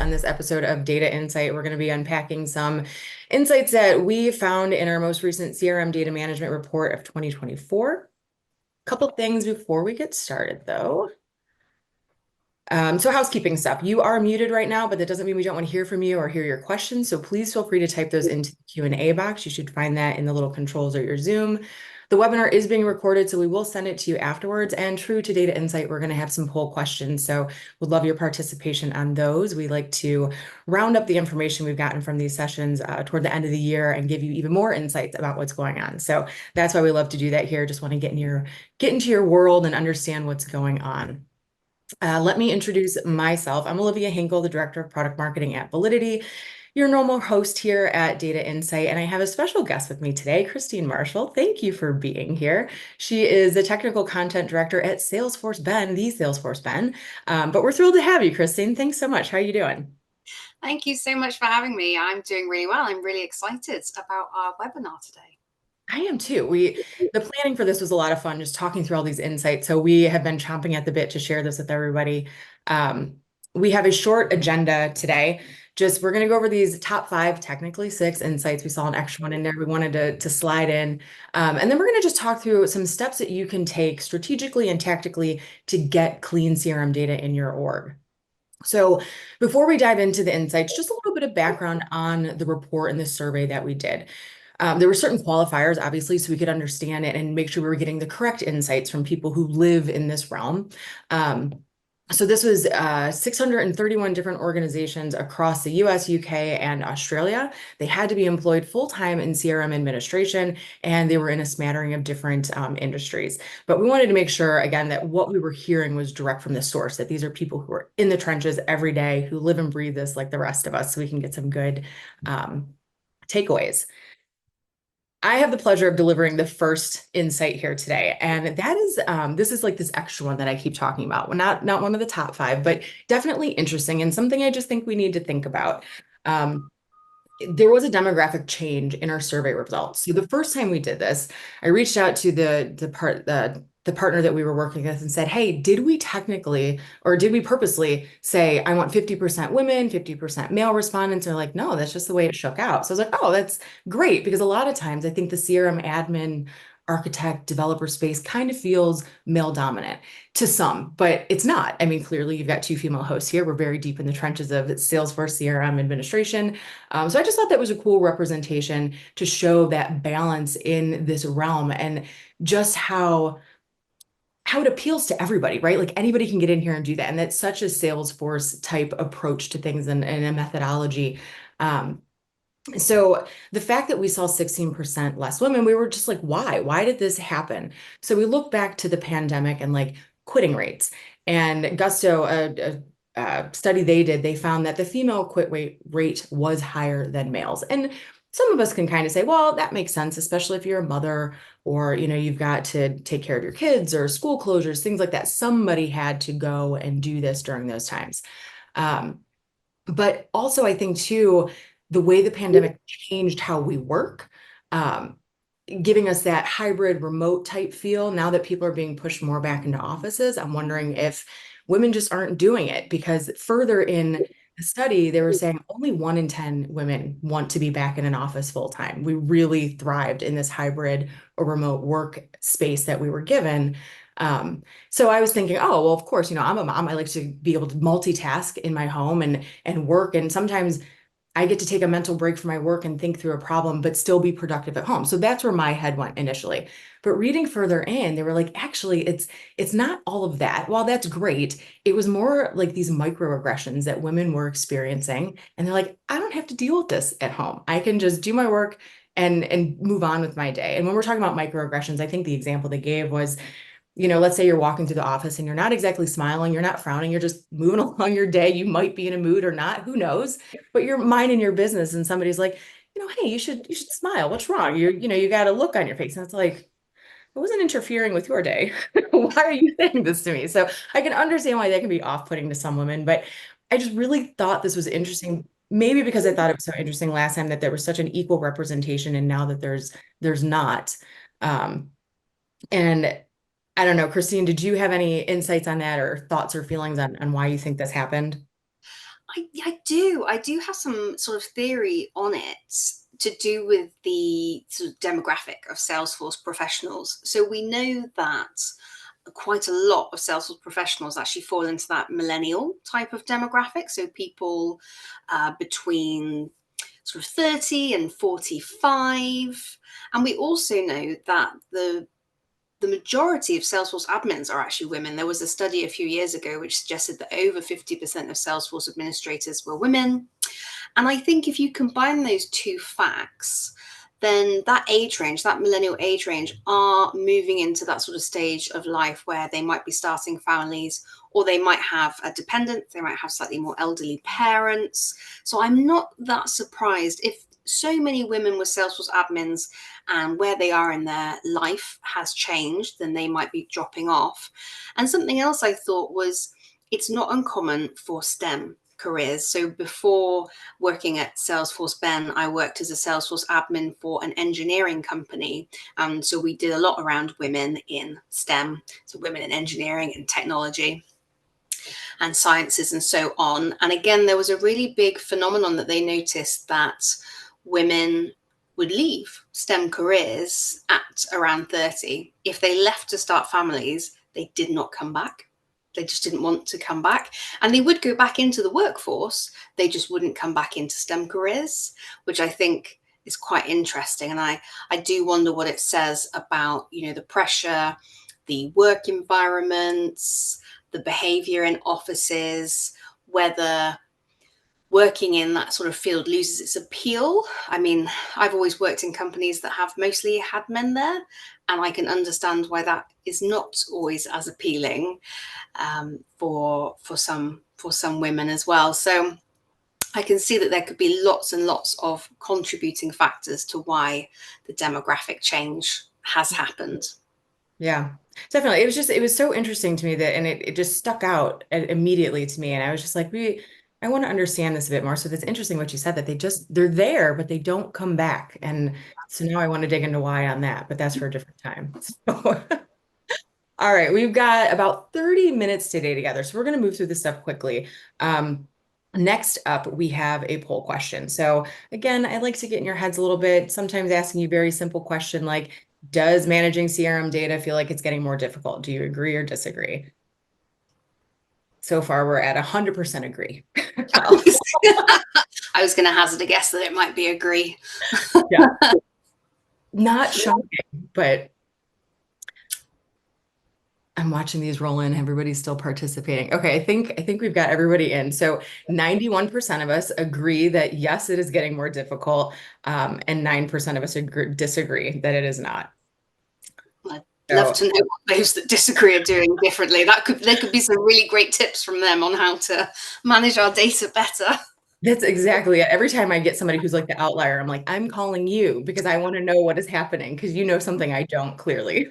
on this episode of Data Insight. We're going to be unpacking some insights that we found in our most recent CRM data management report of 2024. A couple things before we get started, though. So housekeeping stuff. You are muted right now, but that doesn't mean we don't want to hear from you or hear your questions. So please feel free to type those into the Q&A box. You should find that in the little controls or your Zoom. The webinar is being recorded, so we will send it to you afterwards. And true to Data Insight, we're going to have some poll questions. So we'd love your participation on those. We like to round up the information we've gotten from these sessions toward the end of the year and give you even more insights about what's going on. So that's why we love to do that here. Just want to get into your world and understand what's going on. Let me introduce myself. I'm Olivia Hinkle, the Director of Product Marketing at Validity, your normal host here at Data Insight. And I have a special guest with me today, Christine Marshall. Thank you for being here. She is the Technical Content Director at Salesforce Ben, the Salesforce Ben. But we're thrilled to have you, Christine. Thanks so much. How are you doing? Thank you so much for having me. I'm doing really well. I'm really excited about our webinar today. I am too. The planning for this was a lot of fun, just talking through all these insights. So we have been chomping at the bit to share this with everybody. We have a short agenda today. We're going to go over these top 5, technically 6 insights. We saw an extra one in there. We wanted to slide in. And then we're going to just talk through some steps that you can take strategically and tactically to get clean CRM data in your org. So before we dive into the insights, just a little bit of background on the report and the survey that we did. There were certain qualifiers, obviously, so we could understand it and make sure we were getting the correct insights from people who live in this realm. So this was 631 different organizations across the US, UK, and Australia. They had to be employed full-time in CRM administration, and they were in a smattering of different industries. But we wanted to make sure, again, that what we were hearing was direct from the source, that these are people who are in the trenches every day, who live and breathe this like the rest of us, so we can get some good takeaways. I have the pleasure of delivering the first insight here today, and that is this is like this extra one that I keep talking about. Well, not one of the top 5, but definitely interesting and something I just think we need to think about. There was a demographic change in our survey results. So the first time we did this, I reached out to the partner that we were working with and said, hey, did we technically, or did we purposely say, I want 50% women, 50% male respondents? And they're like, no, that's just the way it shook out. So I was like, oh, that's great. Because a lot of times I think the CRM admin, architect, developer space kind of feels male dominant to some, but it's not. I mean, clearly you've got 2 female hosts here. We're very deep in the trenches of Salesforce CRM administration. So I just thought that was a cool representation to show that balance in this realm and just how it appeals to everybody, right? Like anybody can get in here and do that. And that's such a Salesforce type approach to things and a methodology. So the fact that we saw 16% less women, we were just like, why? Why did this happen? So we look back to the pandemic and like quitting rates. And Gusto, a study they did, they found that the female quit rate was higher than males. And some of us can kind of say, well, that makes sense, especially if you're a mother or, you've got to take care of your kids or school closures, things like that. Somebody had to go and do this during those times. But also I think too, the way the pandemic changed how we work, giving us that hybrid remote type feel. Now that people are being pushed more back into offices, I'm wondering if women just aren't doing it, because further in the study, they were saying only 1 in 10 women want to be back in an office full time. We really thrived in this hybrid or remote work space that we were given. So I was thinking, oh, well, of course, I'm a mom. I like to be able to multitask in my home and work. And sometimes I get to take a mental break from my work and think through a problem, but still be productive at home. So that's where my head went initially. But reading further in, they were like, actually, it's not all of that. While that's great, it was more like these microaggressions that women were experiencing. And they're like, I don't have to deal with this at home. I can just do my work and move on with my day. And when we're talking about microaggressions, I think the example they gave was, let's say you're walking through the office and you're not exactly smiling, you're not frowning, you're just moving along your day. You might be in a mood or not, who knows? But you're minding your business and somebody's like, hey, you should smile. What's wrong? You got a look on your face. And it's like, I wasn't interfering with your day. Why are you saying this to me? So I can understand why that can be off-putting to some women, but I just really thought this was interesting. Maybe because I thought it was so interesting last time that there was such an equal representation, and now that there's not. And I don't know, Christine, did you have any insights on that or thoughts or feelings on why you think this happened? I do. I do have some sort of theory on it to do with the sort of demographic of Salesforce professionals. So we know that quite a lot of Salesforce professionals actually fall into that millennial type of demographic. So people between sort of 30 and 45. And we also know that the majority of Salesforce admins are actually women. There was a study a few years ago which suggested that over 50% of Salesforce administrators were women. And I think if you combine those two facts, then that age range, that millennial age range, are moving into that sort of stage of life where they might be starting families, or they might have a dependent, they might have slightly more elderly parents. So I'm not that surprised if so many women with Salesforce admins and where they are in their life has changed, then they might be dropping off. And something else I thought was it's not uncommon for STEM careers. So before working at Salesforce Ben, I worked as a Salesforce admin for an engineering company. So we did a lot around women in STEM, so women in engineering and technology and sciences and so on. And again, there was a really big phenomenon that they noticed that women would leave STEM careers at around 30. If they left to start families, they did not come back. They just didn't want to come back. And they would go back into the workforce. They just wouldn't come back into STEM careers, which I think is quite interesting. And I do wonder what it says about, the pressure, the work environments, the behavior in offices, whether working in that sort of field loses its appeal. I mean, I've always worked in companies that have mostly had men there, and I can understand why that is not always as appealing for some women as well. So I can see that there could be lots and lots of contributing factors to why the demographic change has happened. Yeah, definitely. It was so interesting to me that, and it just stuck out immediately to me. And I was just like, I want to understand this a bit more. So that's interesting what you said, that they're there, but they don't come back. And so now I want to dig into why on that, but that's for a different time. So, all right, we've got about 30 minutes today together. So we're going to move through this stuff quickly. Next up, we have a poll question. So again, I like to get in your heads a little bit, sometimes asking you a very simple question like, does managing CRM data feel like it's getting more difficult? Do you agree or disagree? So far, we're at 100% agree. I was going to hazard a guess that it might be agree. Yeah. Not shocking, but I'm watching these roll in. Everybody's still participating. Okay, I think we've got everybody in. So 91% of us agree that yes, it is getting more difficult, and 9% of us disagree that it is not. I'd love So to know what those that disagree are doing differently. There could be some really great tips from them on how to manage our data better. that's exactly it. Every time I get somebody who's like the outlier, I'm like, I'm calling you because I want to know what is happening because you know something I don't clearly.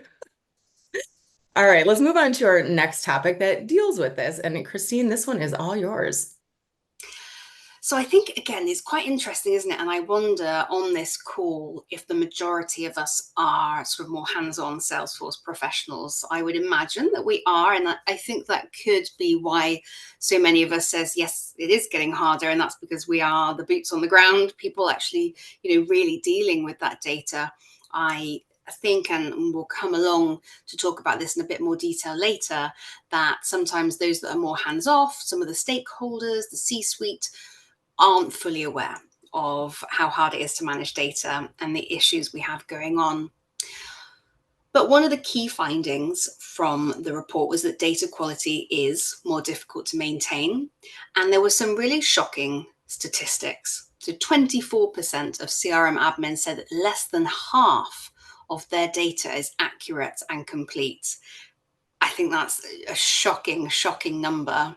All right, let's move on to our next topic that deals with this. And Christine, this one is all yours. So I think, again, it's quite interesting, isn't it? And I wonder on this call if the majority of us are sort of more hands-on Salesforce professionals. I would imagine that we are. And I think that could be why so many of us says, yes, it is getting harder. And that's because we are the boots on the ground, people actually, really dealing with that data. I think, and we'll come along to talk about this in a bit more detail later, that sometimes those that are more hands-off, some of the stakeholders, the C-suite, aren't fully aware of how hard it is to manage data and the issues we have going on. But one of the key findings from the report was that data quality is more difficult to maintain. And there were some really shocking statistics. So 24% of CRM admins said that less than half of their data is accurate and complete. I think that's a shocking, shocking number.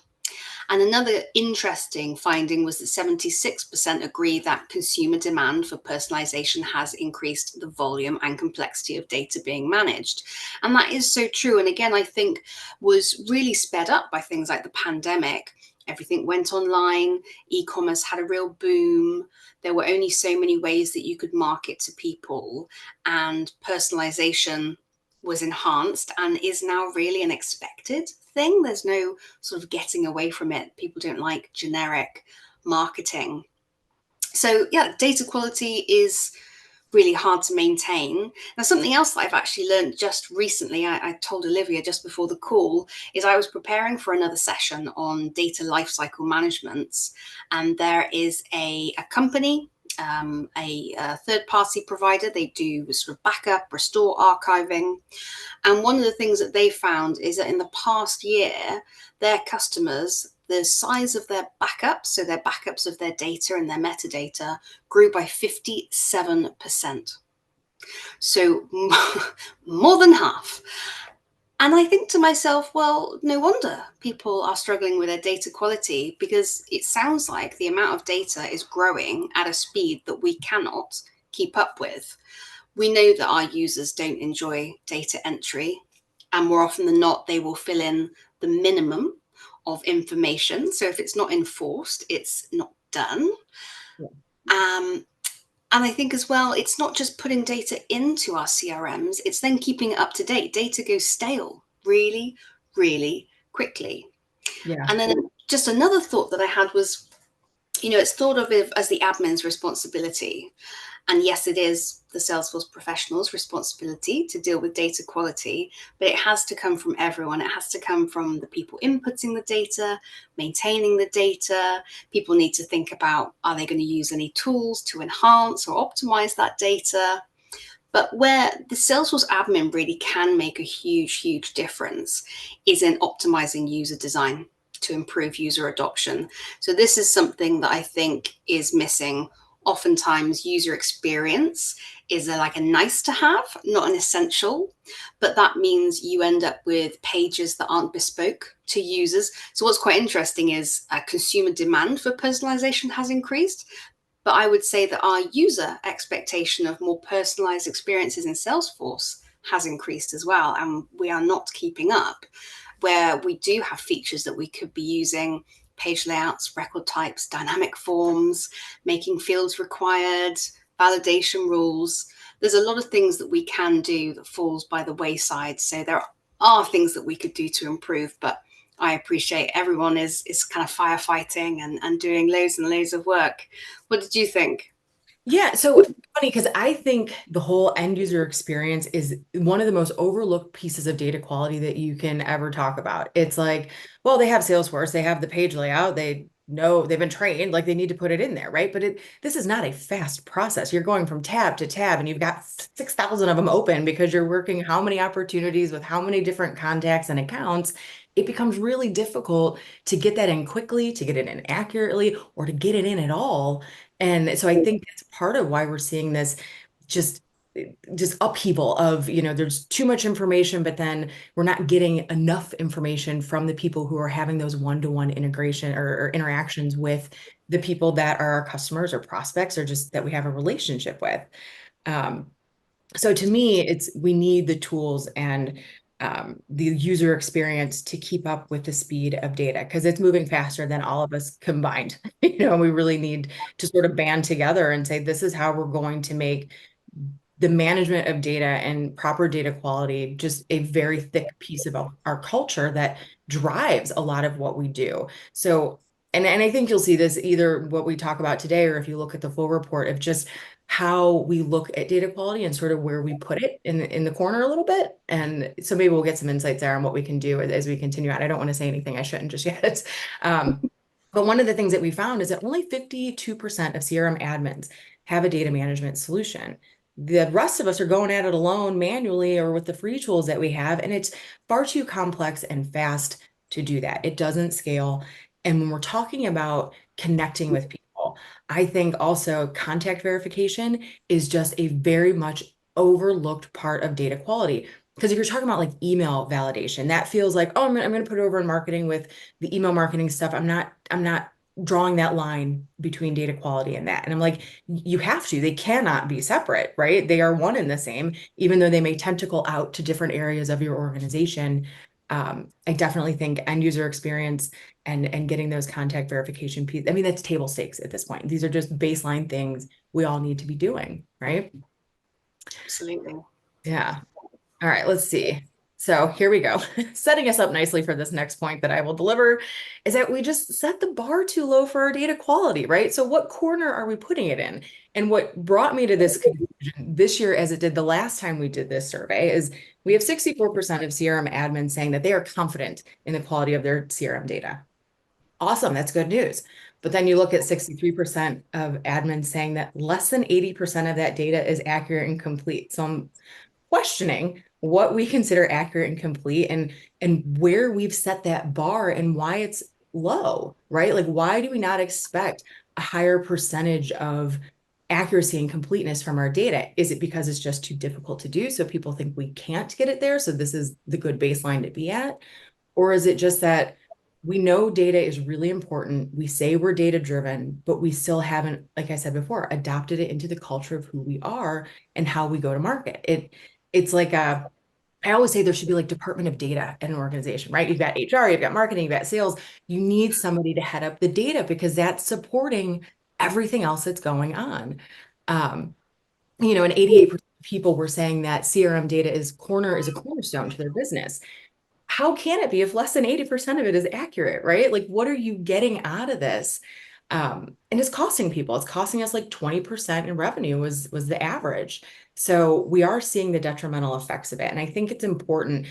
And another interesting finding was that 76% agree that consumer demand for personalization has increased the volume and complexity of data being managed. And that is so true. And again, I think was really sped up by things like the pandemic. Everything went online, e-commerce had a real boom. There were only so many ways that you could market to people, and personalization was enhanced and is now really an expected thing. There's no sort of getting away from it. People don't like generic marketing. So, yeah, data quality is really hard to maintain. Now, something else that I've actually learned just recently, I told Olivia just before the call, is I was preparing for another session on data lifecycle management. And there is a company, a third party provider. They do sort of backup, restore, archiving. And one of the things that they found is that in the past year, their customers, the size of their backups, so their backups of their data and their metadata, grew by 57%. So more than half. And I think to myself, well, no wonder people are struggling with their data quality, because it sounds like the amount of data is growing at a speed that we cannot keep up with. We know that our users don't enjoy data entry, and more often than not, they will fill in the minimum of information. So if it's not enforced, it's not done. Yeah. Um, and I think as well, it's not just putting data into our CRMs, it's then keeping it up to date. Data goes stale really, really quickly. Yeah. And then just another thought that I had was, it's thought of as the admin's responsibility. And yes, it is the Salesforce professionals' responsibility to deal with data quality, but it has to come from everyone. It has to come from the people inputting the data, maintaining the data. People need to think about, are they going to use any tools to enhance or optimize that data? But where the Salesforce admin really can make a huge, huge difference is in optimizing user design to improve user adoption. So this is something that I think is missing. Oftentimes, user experience is like a nice to have, not an essential, but that means you end up with pages that aren't bespoke to users. So what's quite interesting is consumer demand for personalization has increased, but I would say that our user expectation of more personalized experiences in Salesforce has increased as well. And we are not keeping up, where we do have features that we could be using: page layouts, record types, dynamic forms, making fields required, validation rules. There's a lot of things that we can do that falls by the wayside. So there are things that we could do to improve, but I appreciate everyone is kind of firefighting and doing loads and loads of work. What did you think? Yeah, so funny because I think the whole end user experience is one of the most overlooked pieces of data quality that you can ever talk about. It's like, well, they have Salesforce, they have the page layout, they know they've been trained, like they need to put it in there, right? But this is not a fast process. You're going from tab to tab and you've got 6,000 of them open because you're working how many opportunities with how many different contacts and accounts. It becomes really difficult to get that in quickly, to get it in accurately, or to get it in at all. And so I think that's part of why we're seeing this just just upheaval of, there's too much information, but then we're not getting enough information from the people who are having those one-to-one integration or interactions with the people that are our customers or prospects or just that we have a relationship with. Um, so to me, we need the tools and the user experience to keep up with the speed of data because it's moving faster than all of us combined. We really need to sort of band together and say, this is how we're going to make the management of data and proper data quality just a very thick piece of our culture that drives a lot of what we do. So, and I think you'll see this either what we talk about today, or if you look at the full report of just how we look at data quality and sort of where we put it in the corner a little bit. And so maybe we'll get some insights there on what we can do as we continue on. I don't want to say anything I shouldn't just yet. But one of the things that we found is that only 52% of CRM admins have a data management solution. The rest of us are going at it alone manually or with the free tools that we have, and it's far too complex and fast to do that. It doesn't scale. And when we're talking about connecting with people, I think also contact verification is just a very much overlooked part of data quality. Because if you're talking about like email validation, that feels like, oh, I'm going to put it over in marketing with the email marketing stuff. I'm not drawing that line between data quality and that. And I'm like, you have to, they cannot be separate, right? They are one and the same, even though they may tentacle out to different areas of your organization. I definitely think end user experience and getting those contact verification pieces. I mean, that's table stakes at this point. These are just baseline things we all need to be doing, right? Absolutely. Yeah. All right, let's see. So here we go. Setting us up nicely for this next point that I will deliver is that we just set the bar too low for our data quality, right? So what corner are we putting it in? And what brought me to this conclusion this year, as it did the last time we did this survey, is we have 64% of CRM admins saying that they are confident in the quality of their CRM data. Awesome, that's good news. But then you look at 63% of admins saying that less than 80% of that data is accurate and complete. So I'm questioning what we consider accurate and complete and where we've set that bar and why it's low, right? Like why do we not expect a higher percentage of accuracy and completeness from our data? Is it because it's just too difficult to do, so people think we can't get it there, so this is the good baseline to be at? Or is it just that we know data is really important? We say we're data driven, but we still haven't, like I said before, adopted it into the culture of who we are and how we go to market. It's like I always say there should be like department of data in an organization, right? You've got HR, you've got marketing, you've got sales. You need somebody to head up the data because that's supporting everything else that's going on. Um, and 88% of people were saying that CRM data is a cornerstone to their business. How can it be if less than 80% of it is accurate, right? Like, what are you getting out of this? And it's costing people. It's costing us like 20% in revenue was the average. So we are seeing the detrimental effects of it. And I think it's important.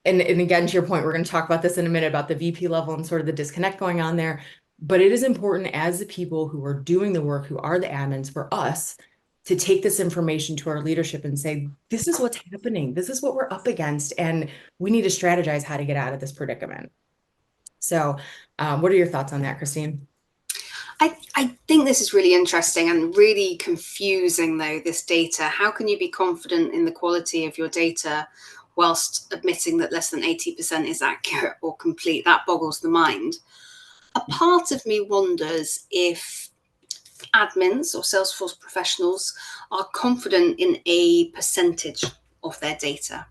And again, to your point, we're going to talk about this in a minute about the VP level and sort of the disconnect going on there. But it is important as the people who are doing the work, who are the admins, for us to take this information to our leadership and say, this is what's happening. This is what we're up against. And we need to strategize how to get out of this predicament. So, what are your thoughts on that, Christine? I think this is really interesting and really confusing, though, this data. How can you be confident in the quality of your data whilst admitting that less than 80% is accurate or complete? That boggles the mind. A part of me wonders if admins or Salesforce professionals are confident in a percentage of their data.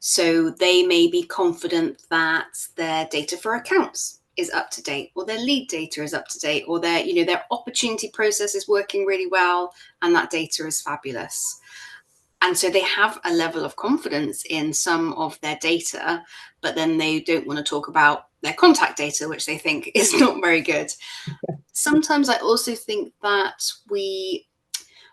So they may be confident that their data for accounts is up to date, or their lead data is up to date, or their opportunity process is working really well, and that data is fabulous. And so they have a level of confidence in some of their data, but then they don't want to talk about their contact data, which they think is not very good. Sometimes I also think that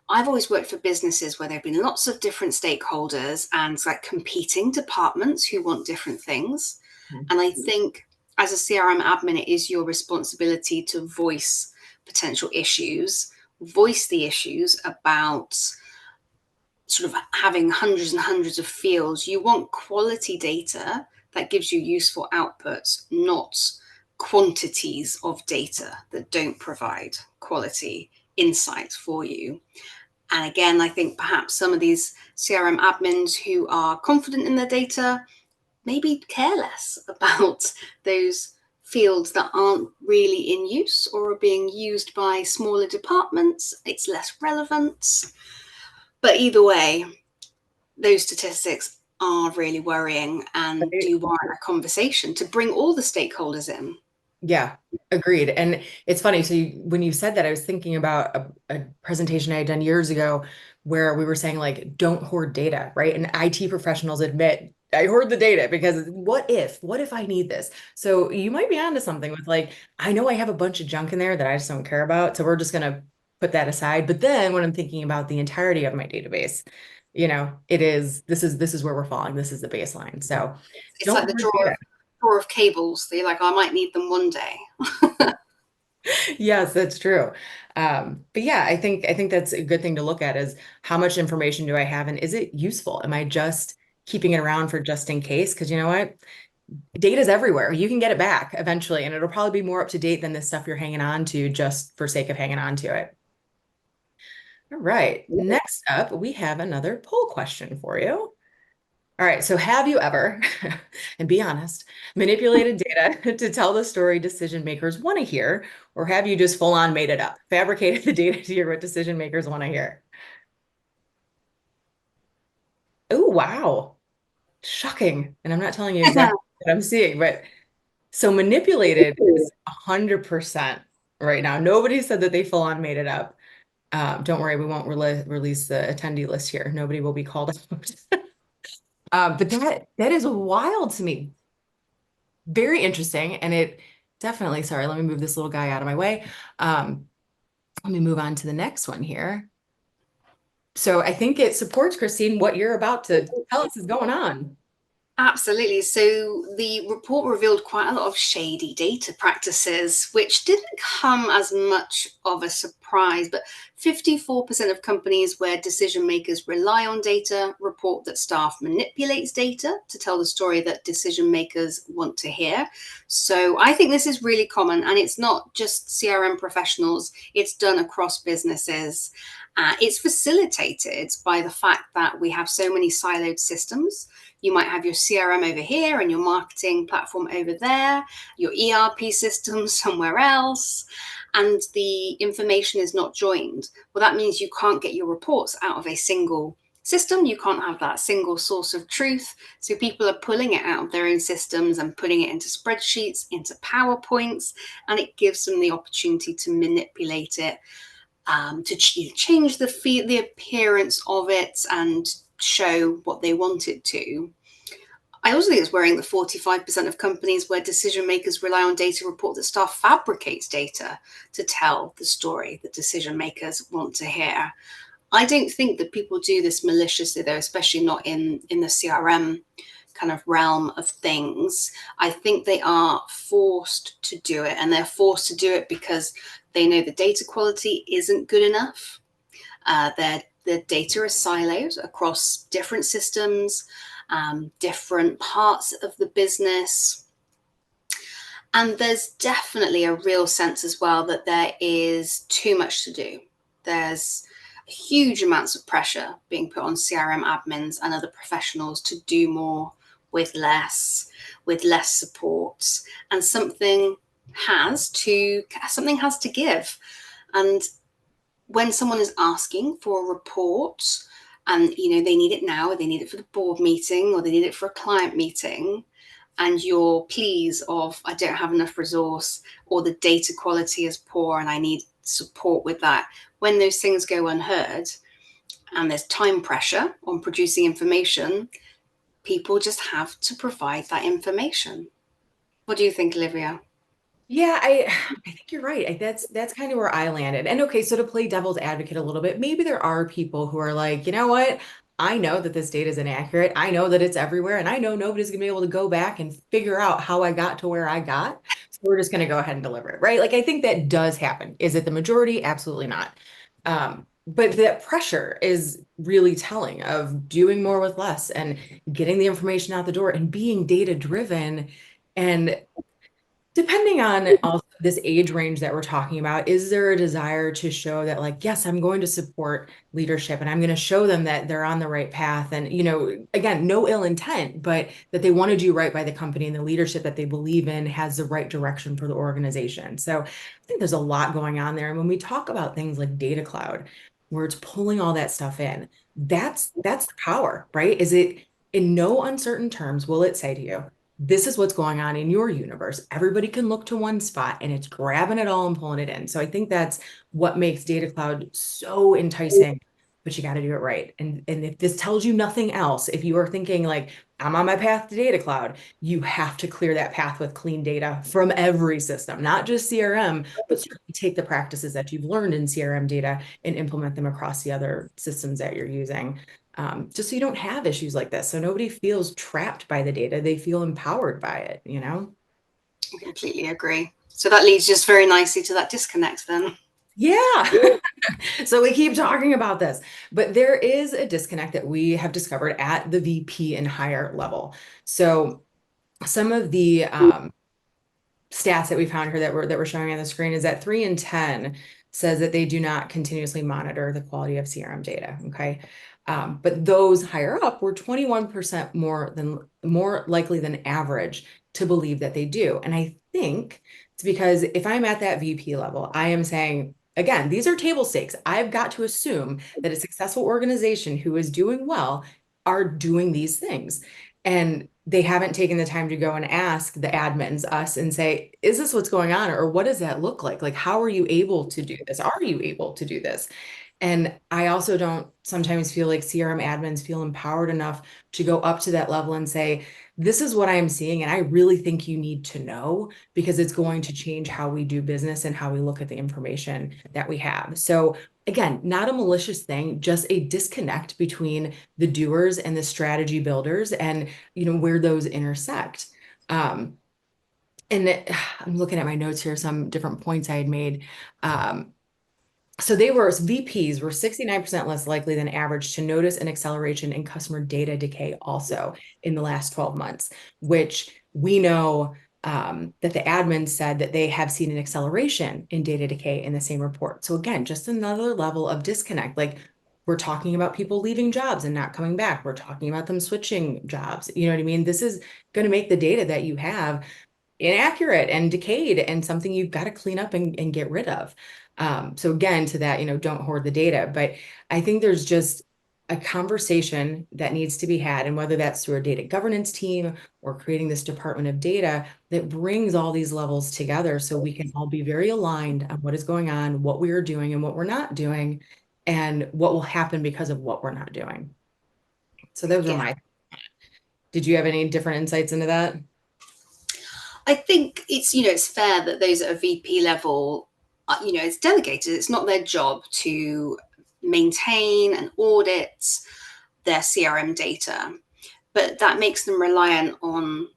I've always worked for businesses where there have been lots of different stakeholders and like competing departments who want different things. And I think as a CRM admin, it is your responsibility to voice potential issues, voice the issues about sort of having hundreds and hundreds of fields. You want quality data that gives you useful outputs, not quantities of data that don't provide quality insight for you. And again, I think perhaps some of these CRM admins who are confident in their data maybe care less about those fields that aren't really in use or are being used by smaller departments. It's less relevant. But either way, those statistics are really worrying and Right. do warrant a conversation to bring all the stakeholders in. Yeah, agreed. And it's funny. So when you said that, I was thinking about a presentation I had done years ago where we were saying like, don't hoard data, right? And IT professionals admit, I hoard the data because what if I need this? So you might be onto something with like, I know I have a bunch of junk in there that I just don't care about. So we're just going to put that aside. But then when I'm thinking about the entirety of my database, this is where we're falling. This is the baseline. So It's don't like the hoard data. drawer of cables. They're like, I might need them one day. Yes, that's true. But yeah, I think that's a good thing to look at is how much information do I have and is it useful? Am I just keeping it around for just in case? Because you know what? Data's everywhere. You can get it back eventually, and it'll probably be more up to date than the stuff you're hanging on to just for sake of hanging on to it. All right. Next up, we have another poll question for you. All right, so have you ever, and be honest, manipulated data to tell the story decision makers want to hear, or have you just full on made it up, fabricated the data to hear what decision makers want to hear? Oh, wow. Shocking. And I'm not telling you exactly what I'm seeing, but so manipulated is 100% right now. Nobody said that they full on made it up. Don't worry, we won't release the attendee list here. Nobody will be called out. But that is wild to me. Very interesting. And it definitely, sorry, let me move this little guy out of my way. Let me move on to the next one here. So I think it supports, Christine, what you're about to tell us is going on. Absolutely. So the report revealed quite a lot of shady data practices, which didn't come as much of a surprise. But 54% of companies where decision makers rely on data report that staff manipulates data to tell the story that decision makers want to hear. So I think this is really common, and it's not just CRM professionals, it's done across businesses. It's facilitated by the fact that we have so many siloed systems. You might have your CRM over here and your marketing platform over there, your ERP system somewhere else, and the information is not joined. Well, that means you can't get your reports out of a single system. You can't have that single source of truth. So people are pulling it out of their own systems and putting it into spreadsheets, into PowerPoints, and it gives them the opportunity to manipulate it, to change the appearance of it and show what they want it to. I also think it's worrying that 45% of companies where decision makers rely on data report that staff fabricates data to tell the story that decision makers want to hear. I don't think that people do this maliciously, though, especially not in the CRM kind of realm of things. I think they are forced to do it, and they're forced to do it because they know the data quality isn't good enough. Their data is siloed across different systems, different parts of the business. And there's definitely a real sense as well that there is too much to do. There's huge amounts of pressure being put on CRM admins and other professionals to do more with less support, and something has to give. And when someone is asking for a report, and they need it now, or they need it for the board meeting, or they need it for a client meeting, and your pleas of I don't have enough resource, or the data quality is poor and I need support with that, when those things go unheard and there's time pressure on producing information, people just have to provide that information. What do you think, Olivia? Yeah, I think you're right. That's kind of where I landed. And okay, so to play devil's advocate a little bit, maybe there are people who are like, you know what? I know that this data is inaccurate. I know that it's everywhere, and I know nobody's gonna be able to go back and figure out how I got to where I got. So we're just gonna go ahead and deliver it, right? Like I think that does happen. Is it the majority? Absolutely not. But that pressure is really telling of doing more with less and getting the information out the door and being data driven. And depending on also this age range that we're talking about, is there a desire to show that, like, yes, I'm going to support leadership and I'm going to show them that they're on the right path? And, again, no ill intent, but that they want to do right by the company and the leadership that they believe in has the right direction for the organization. So I think there's a lot going on there. And when we talk about things like data cloud, where it's pulling all that stuff in, that's the power, right? Is it in no uncertain terms, will it say to you, this is what's going on in your universe. Everybody can look to one spot and it's grabbing it all and pulling it in. So I think that's what makes Data Cloud so enticing, but you got to do it right. And if this tells you nothing else, if you are thinking like, I'm on my path to Data Cloud, you have to clear that path with clean data from every system, not just CRM, but certainly take the practices that you've learned in CRM data and implement them across the other systems that you're using, just so you don't have issues like this. So nobody feels trapped by the data. They feel empowered by it? I completely agree. So that leads just very nicely to that disconnect then. Yeah. So we keep talking about this, but there is a disconnect that we have discovered at the VP and higher level. So some of the stats that we found here that we're showing on the screen is that 3 in 10 says that they do not continuously monitor the quality of CRM data. Okay. But those higher up were 21% more likely than average to believe that they do. And I think it's because if I'm at that VP level, I am saying, again, these are table stakes. I've got to assume that a successful organization who is doing well are doing these things. And they haven't taken the time to go and ask the admins, us, and say, is this what's going on? Or what does that look like? Like, how are you able to do this? Are you able to do this? And I also don't sometimes feel like CRM admins feel empowered enough to go up to that level and say, this is what I am seeing, and I really think you need to know because it's going to change how we do business and how we look at the information that we have. So again, not a malicious thing, just a disconnect between the doers and the strategy builders and where those intersect. Um, I'm looking at my notes here, some different points I had made. So VPs were 69% less likely than average to notice an acceleration in customer data decay also in the last 12 months, which we know that the admin said that they have seen an acceleration in data decay in the same report. So again, just another level of disconnect. Like we're talking about people leaving jobs and not coming back. We're talking about them switching jobs. You know what I mean? This is going to make the data that you have inaccurate and decayed and something you've got to clean up and get rid of. So again, to that, don't hoard the data. But I think there's just a conversation that needs to be had, and whether that's through a data governance team or creating this department of data that brings all these levels together so we can all be very aligned on what is going on, what we are doing and what we're not doing, and what will happen because of what we're not doing. So those are Yeah. my, did you have any different insights into that? I think it's fair that those at a VP level, it's delegated. It's not their job to maintain and audit their CRM data, but that makes them reliant on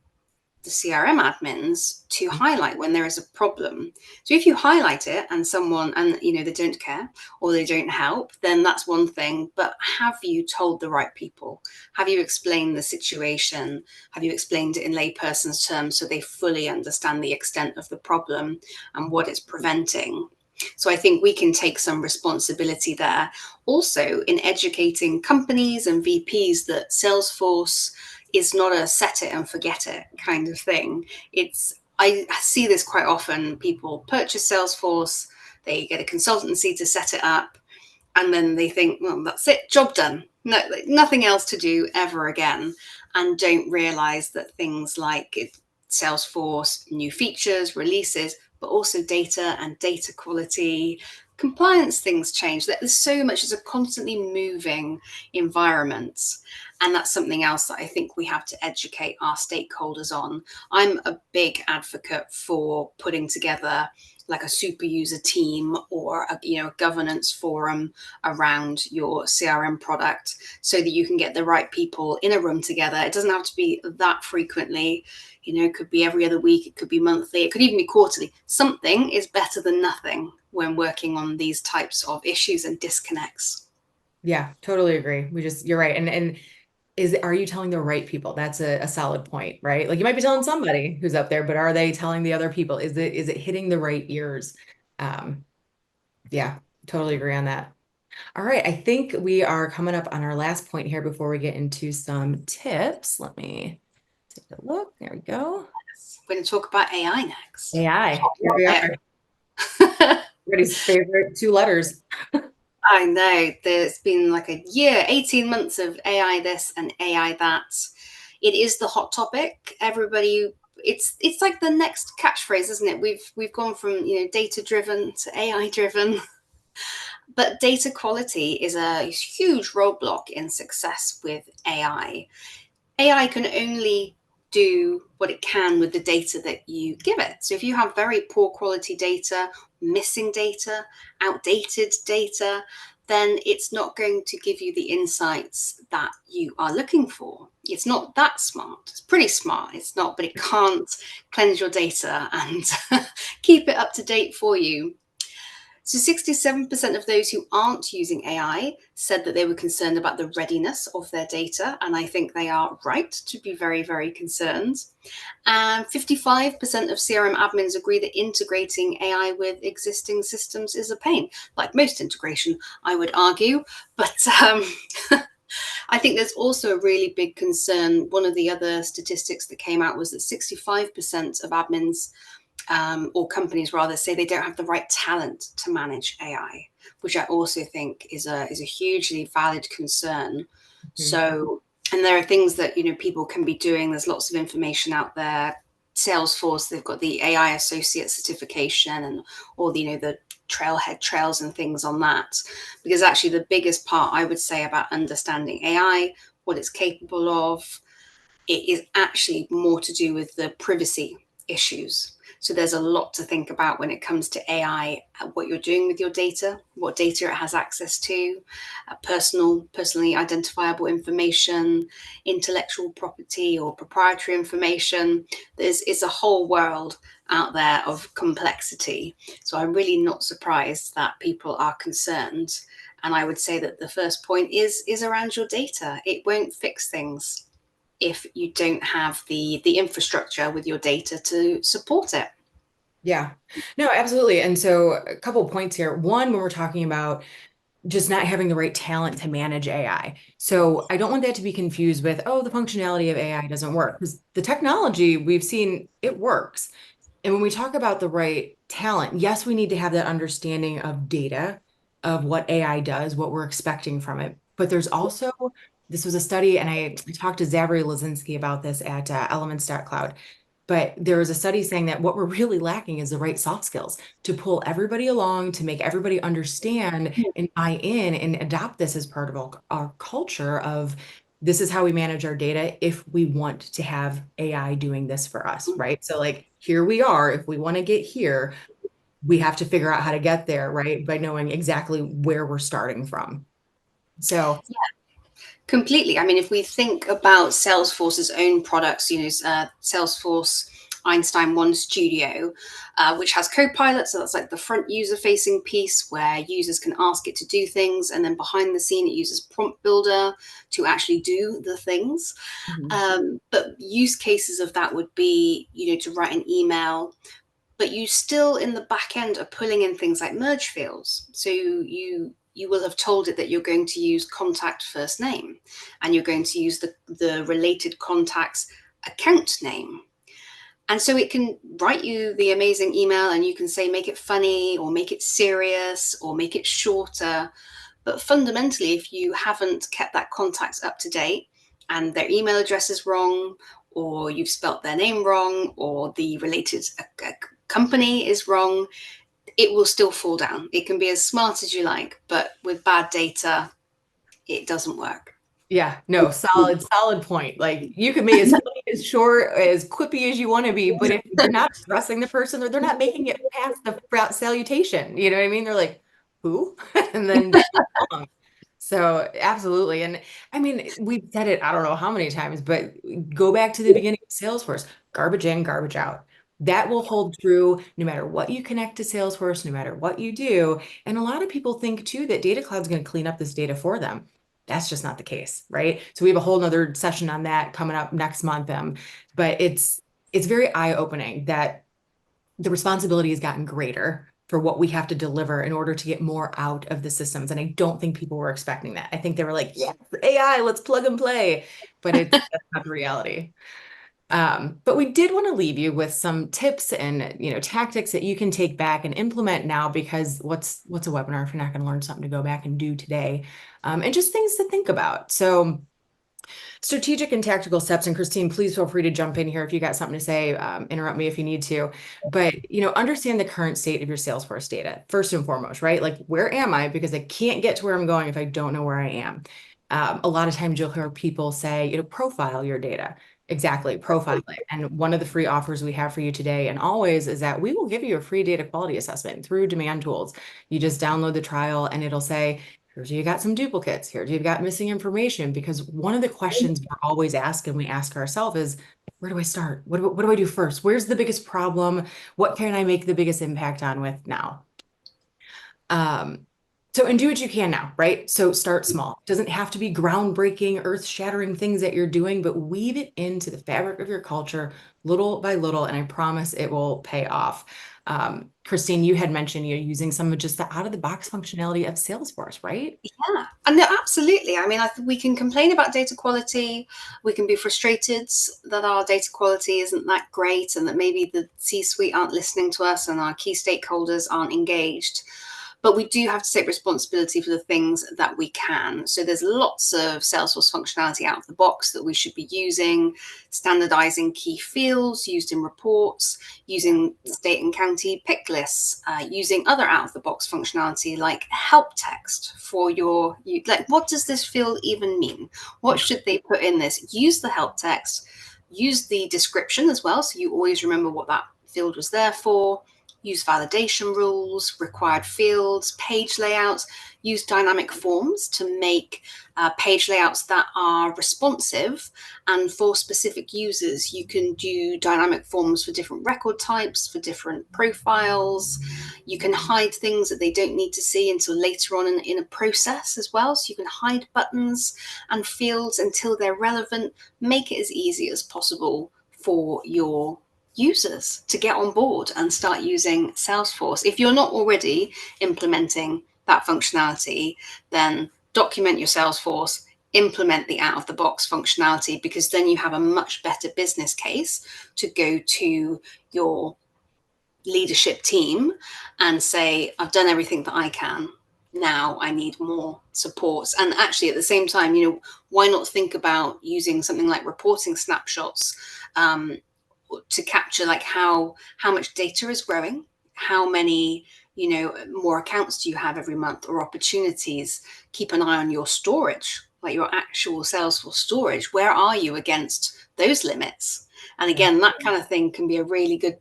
the CRM admins to highlight when there is a problem. So if you highlight it and someone and they don't care or they don't help, then that's one thing. But have you told the right people? Have you explained the situation? Have you explained it in layperson's terms so they fully understand the extent of the problem and what it's preventing? So I think we can take some responsibility there. Also in educating companies and VPs that Salesforce is not a set it and forget it kind of thing. I see this quite often. People purchase Salesforce, they get a consultancy to set it up, and then they think, well, that's it, job done. No, nothing else to do ever again, and don't realize that things like Salesforce, new features, releases, but also data and data quality, compliance things change. There's so much, it's a constantly moving environment. And that's something else that I think we have to educate our stakeholders on. I'm a big advocate for putting together like a super user team or a governance forum around your CRM product so that you can get the right people in a room together. It doesn't have to be that frequently. It could be every other week, it could be monthly, it could even be quarterly. Something is better than nothing when working on these types of issues and disconnects. Yeah, totally agree. You're right. And are you telling the right people? That's a solid point, right? Like you might be telling somebody who's up there, but are they telling the other people? Is it hitting the right ears? Um, yeah, totally agree on that. All right, I think we are coming up on our last point here before we get into some tips. Let me take a look. There we go. We're going to talk about AI next. AI. Here we are. Everybody's favorite two letters. I know there's been like a year, 18 months of AI this and AI that. It is the hot topic. Everybody, it's like the next catchphrase, isn't it? We've gone from data driven to AI driven. But data quality is a huge roadblock in success with AI. AI can only do what it can with the data that you give it. So if you have very poor quality data, missing data, outdated data, then it's not going to give you the insights that you are looking for. It's not that smart. It's pretty smart. It's not, but it can't cleanse your data and keep it up to date for you. So 67% of those who aren't using AI said that they were concerned about the readiness of their data. And I think they are right to be very, very concerned. And 55% of CRM admins agree that integrating AI with existing systems is a pain, like most integration, I would argue. But I think there's also a really big concern. One of the other statistics that came out was that 65% of admins or companies rather say they don't have the right talent to manage AI, which I also think is a hugely valid concern. Mhm. So, and there are things that people can be doing. There's lots of information out there Salesforce, they've got the AI associate certification and all the, the trailhead trails and things on that. Because actually the biggest part I would say about understanding AI, what it's capable of, it is actually more to do with the privacy issues. So there's a lot to think about when it comes to AI, what you're doing with your data, what data it has access to, personally identifiable information, intellectual property or proprietary information. It's a whole world out there of complexity. So I'm really not surprised that people are concerned. And I would say that the first point is around your data. It won't fix things if you don't have the infrastructure with your data to support it. Yeah, no, absolutely. And so a couple of points here. One, when we're talking about just not having the right talent to manage AI. So I don't want that to be confused with, oh, the functionality of AI doesn't work. Because the technology we've seen, it works. And when we talk about the right talent, yes, we need to have that understanding of data, of what AI does, what we're expecting from it. But there's also, this was a study, and I talked to Zachary Lazinski about this at Elements.cloud. But there was a study saying that what we're really lacking is the right soft skills to pull everybody along, to make everybody understand and buy in and adopt this as part of our culture of this is how we manage our data if we want to have AI doing this for us, right? So like here we are, if we want to get here, we have to figure out how to get there, right? By knowing exactly where we're starting from. So Completely. I mean, if we think about Salesforce's own products, Salesforce Einstein One Studio, which has Copilot. So that's like the front user facing piece where users can ask it to do things. And then behind the scene, it uses Prompt Builder to actually do the things. mhm. But use cases of that would be, to write an email, but you still in the back end are pulling in things like merge fields. So you will have told it that you're going to use contact first name and you're going to use the related contact's account name. And so it can write you the amazing email and you can say, make it funny or make it serious or make it shorter. But fundamentally, if you haven't kept that contact up to date and their email address is wrong, or you've spelt their name wrong, or the related company is wrong, it will still fall down. It can be as smart as you like, but with bad data, it doesn't work. Yeah, no, solid point. Like you can be as funny, as short, as quippy as you want to be, but if you're not addressing the person or they're not making it past the salutation, you know what I mean? They're like, who? And then they move along. So absolutely. And I mean, we've said it, I don't know how many times, but go back to the beginning of Salesforce, garbage in, garbage out. That will hold true no matter what you connect to Salesforce, no matter what you do. And a lot of people think too that Data Cloud's going to clean up this data for them. That's just not the case, right? So we have a whole nother session on that coming up next month. But it's very eye-opening that the responsibility has gotten greater for what we have to deliver in order to get more out of the systems. And I don't think people were expecting that. I think they were like, yeah, AI, let's plug and play. But that's not the reality. But we did want to leave you with some tips and tactics that you can take back and implement now because what's a webinar if you're not going to learn something to go back and do today, and just things to think about. So strategic and tactical steps. And Christine, please feel free to jump in here if you got something to say. Interrupt me if you need to. But understand the current state of your Salesforce data first and foremost, right? Like where am I? Because I can't get to where I'm going if I don't know where I am. A lot of times you'll hear people say, profile your data. Exactly, profile it. And one of the free offers we have for you today and always is that we will give you a free data quality assessment through Demand Tools. You just download the trial and it'll say, here's you got some duplicates. Here's you've got missing information. Because one of the questions we're always asking, we ask ourselves is, where do I start? What do I do first? Where's the biggest problem? What can I make the biggest impact on with now? And do what you can now, right? So start small. It doesn't have to be groundbreaking, earth-shattering things that you're doing, but weave it into the fabric of your culture little by little, and I promise it will pay off. Christine, you had mentioned you're using some of just the out-of-the-box functionality of Salesforce, right? Yeah, and no, absolutely. I mean, we can complain about data quality. We can be frustrated that our data quality isn't that great and that maybe the C-suite aren't listening to us and our key stakeholders aren't engaged. but we do have to take responsibility for the things that we can. So there's lots of Salesforce functionality out of the box that we should be using, standardizing key fields used in reports, using state and county pick lists, using other out of the box functionality like help text for like, what does this field even mean? What should they put in this? Use the help text, use the description as well, so you always remember what that field was there for. Use validation rules, required fields, page layouts, use dynamic forms to make page layouts that are responsive. And for specific users, you can do dynamic forms for different record types, for different profiles. You can hide things that they don't need to see until later on in a process as well. So you can hide buttons and fields until they're relevant. Make it as easy as possible for your users to get on board and start using Salesforce. If you're not already implementing that functionality, then document your Salesforce, implement the out of the box functionality, because then you have a much better business case to go to your leadership team and say, I've done everything that I can. Now I need more supports. And actually, at the same time, why not think about using something like reporting snapshots to capture like how much data is growing, how many more accounts do you have every month, or opportunities. Keep an eye on your storage, like your actual Salesforce storage. Where are you against those limits? And again, that kind of thing can be a really good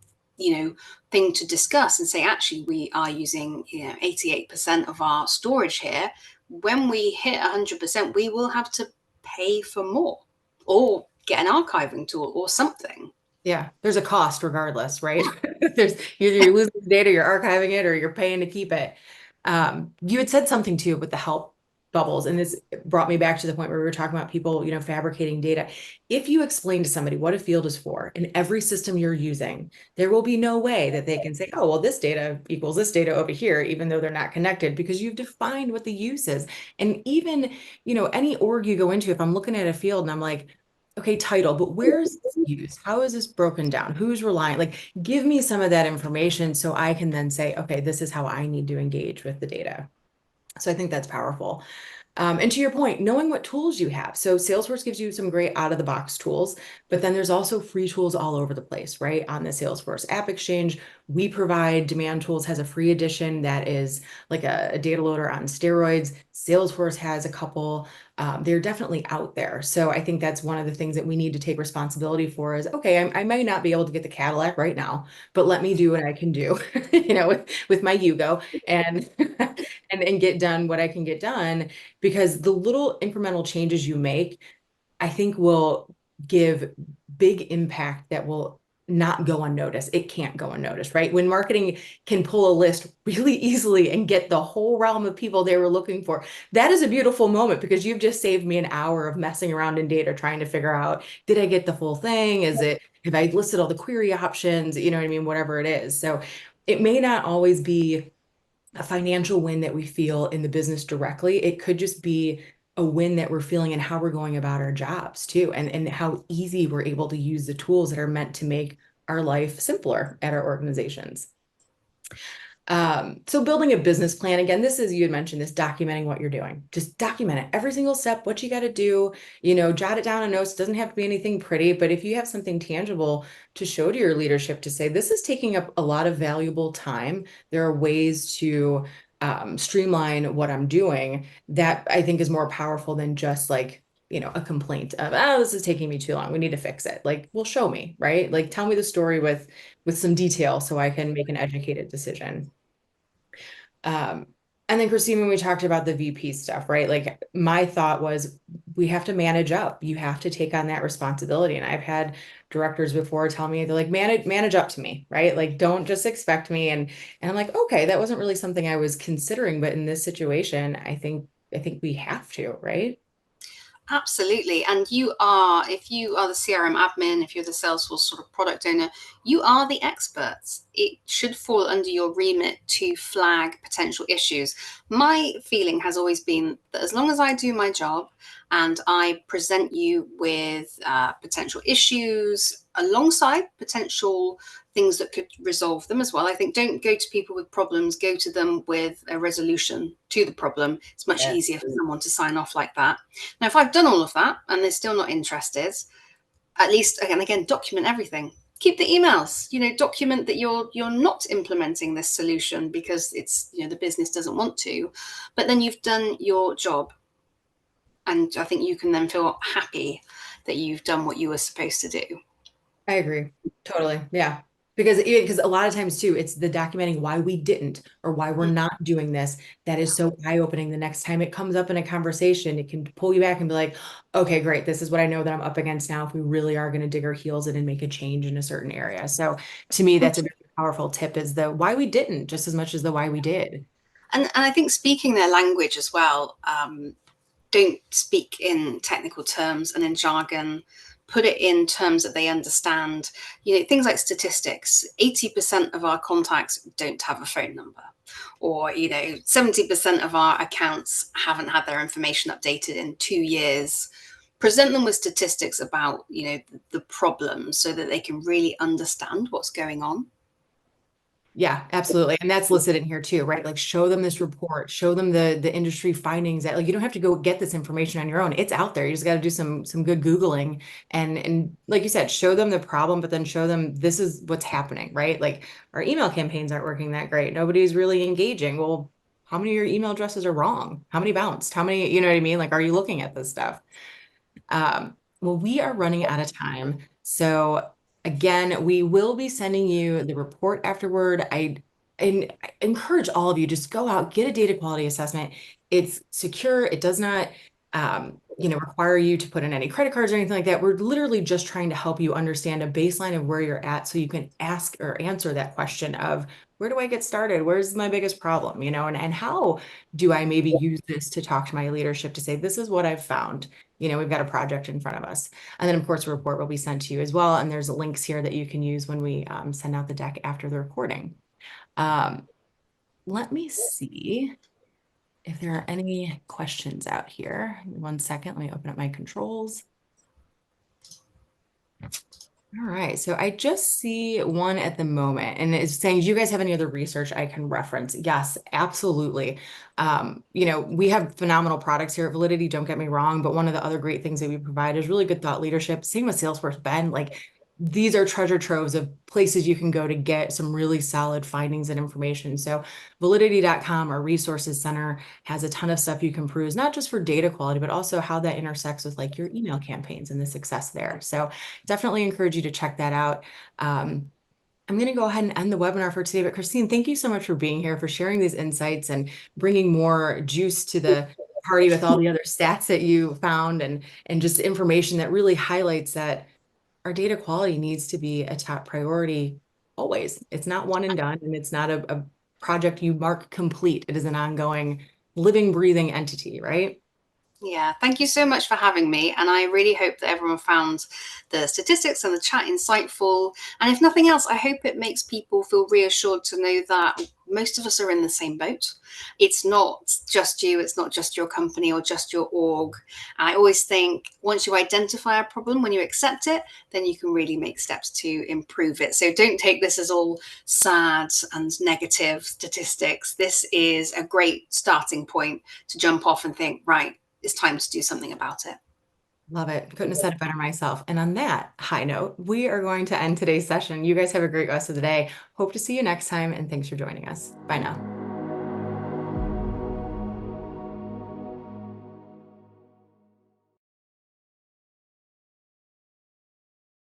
thing to discuss and say, actually, we are using 88% of our storage here. When we hit 100%, we will have to pay for more, or get an archiving tool or something. Yeah, there's a cost regardless, right? There's either you're losing the data, you're archiving it, or you're paying to keep it. You had said something too with the help bubbles, and this brought me back to the point where we were talking about people, fabricating data. If you explain to somebody what a field is for in every system you're using, there will be no way that they can say, oh, well, this data equals this data over here, even though they're not connected, because you've defined what the use is. And even, any org you go into, if I'm looking at a field and I'm like, okay, title, but where is this used? How is this broken down? Who's relying? Like, give me some of that information so I can then say, okay, this is how I need to engage with the data. So I think that's powerful. And to your point, knowing what tools you have. So Salesforce gives you some great out of the box tools, but then there's also free tools all over the place, right? On the Salesforce App Exchange, we provide Demand Tools has a free edition that is like a data loader on steroids. Salesforce has a couple. They're definitely out there. So I think that's one of the things that we need to take responsibility for is, okay, I might not be able to get the Cadillac right now, but let me do what I can do, with my Yugo and, and get done what I can get done, because the little incremental changes you make, I think will give big impact that will not go unnoticed. It can't go unnoticed, right? When marketing can pull a list really easily and get the whole realm of people they were looking for, that is a beautiful moment, because you've just saved me an hour of messing around in data trying to figure out, did I get the full thing? Have I listed all the query options? You know what I mean? Whatever it is. So it may not always be a financial win that we feel in the business directly. It could just be a win that we're feeling in how we're going about our jobs too, and how easy we're able to use the tools that are meant to make our life simpler at our organizations. So building a business plan, again, this is, you had mentioned this, documenting what you're doing. Just document it, every single step, what you got to do, jot it down in notes. It doesn't have to be anything pretty, but if you have something tangible to show to your leadership to say, this is taking up a lot of valuable time, there are ways to streamline what I'm doing, that I think is more powerful than just like, a complaint of, oh, this is taking me too long, we need to fix it. Like, well, show me, right? Like, tell me the story with some detail so I can make an educated decision. Um, and then Christine, when we talked about the VP stuff, right? Like, my thought was, we have to manage up. You have to take on that responsibility. And I've had directors before tell me, they're like, manage up to me, right? Like, don't just expect me. And I'm like, okay, that wasn't really something I was considering, but in this situation, I think we have to, right? Absolutely. And if you are the CRM admin, if you're the Salesforce sort of product owner, you are the experts it should fall under your remit to flag potential issues. My feeling has always been that as long as I do my job and I present you with potential issues alongside potential things that could resolve them as well. I think don't go to people with problems, go to them with a resolution to the problem. It's much Yeah, easier for someone to sign off like that. Now, if I've done all of that and they're still not interested, at least again document everything. Keep the emails, document that you're not implementing this solution because it's, the business doesn't want to, but then you've done your job. And I think you can then feel happy that you've done what you were supposed to do. I agree. Totally. Yeah. Because a lot of times too, it's the documenting why we didn't or why we're not doing this that is so eye-opening. The next time it comes up in a conversation, it can pull you back and be like, okay, great. This is what I know that I'm up against now if we really are going to dig our heels in and make a change in a certain area. So to me, that's a very powerful tip is the why we didn't just as much as the why we did. And I think speaking their language as well, don't speak in technical terms and in jargon. Put it in terms that they understand. Things like statistics. 80% of our contacts don't have a phone number, or 70% of our accounts haven't had their information updated in 2 years. Present them with statistics about the problem so that they can really understand what's going on. Yeah, absolutely. And that's listed in here too, right? Like show them this report, show them the industry findings that like you don't have to go get this information on your own. It's out there. You just got to do some good Googling and like you said, show them the problem, but then show them this is what's happening, right? Like our email campaigns aren't working that great. Nobody's really engaging. Well, how many of your email addresses are wrong? How many bounced? How many, you know what I mean? Like, are you looking at this stuff? Well, we are running out of time. So again, we will be sending you the report afterward. I encourage all of you just go out, get a data quality assessment. It's secure. It does not, require you to put in any credit cards or anything like that. We're literally just trying to help you understand a baseline of where you're at so you can ask or answer that question of where do I get started? Where's my biggest problem? And how do I maybe use this to talk to my leadership to say, this is what I've found. We've got a project in front of us. And then, of course, a report will be sent to you as well. And there's links here that you can use when we send out the deck after the recording. Um, let me see if there are any questions out here. 1 second, let me open up my controls. All right, so I just see one at the moment, and it's saying, do you guys have any other research I can reference? Yes, absolutely. We have phenomenal products here at Validity, don't get me wrong, but one of the other great things that we provide is really good thought leadership. Same with Salesforce, Ben, like these are treasure troves of places you can go to get some really solid findings and information. So validity.com, our resources center, has a ton of stuff you can peruse, not just for data quality, but also how that intersects with like your email campaigns and the success there. So definitely encourage you to check that out. I'm going to go ahead and end the webinar for today. But Christine, thank you so much for being here, for sharing these insights and bringing more juice to the party with all the other stats that you found and just information that really highlights that our data quality needs to be a top priority always. It's not one and done, and it's not a project you mark complete. It is an ongoing, living, breathing entity, right? Yeah, thank you so much for having me. And I really hope that everyone found the statistics and the chat insightful. And if nothing else, I hope it makes people feel reassured to know that most of us are in the same boat. It's not just you, it's not just your company or just your org. And I always think once you identify a problem, when you accept it, then you can really make steps to improve it. So don't take this as all sad and negative statistics. This is a great starting point to jump off and think, right, it's time to do something about it. Love it. Couldn't have said it better myself. And on that high note, we are going to end today's session. You guys have a great rest of the day. Hope to see you next time, and thanks for joining us. Bye now.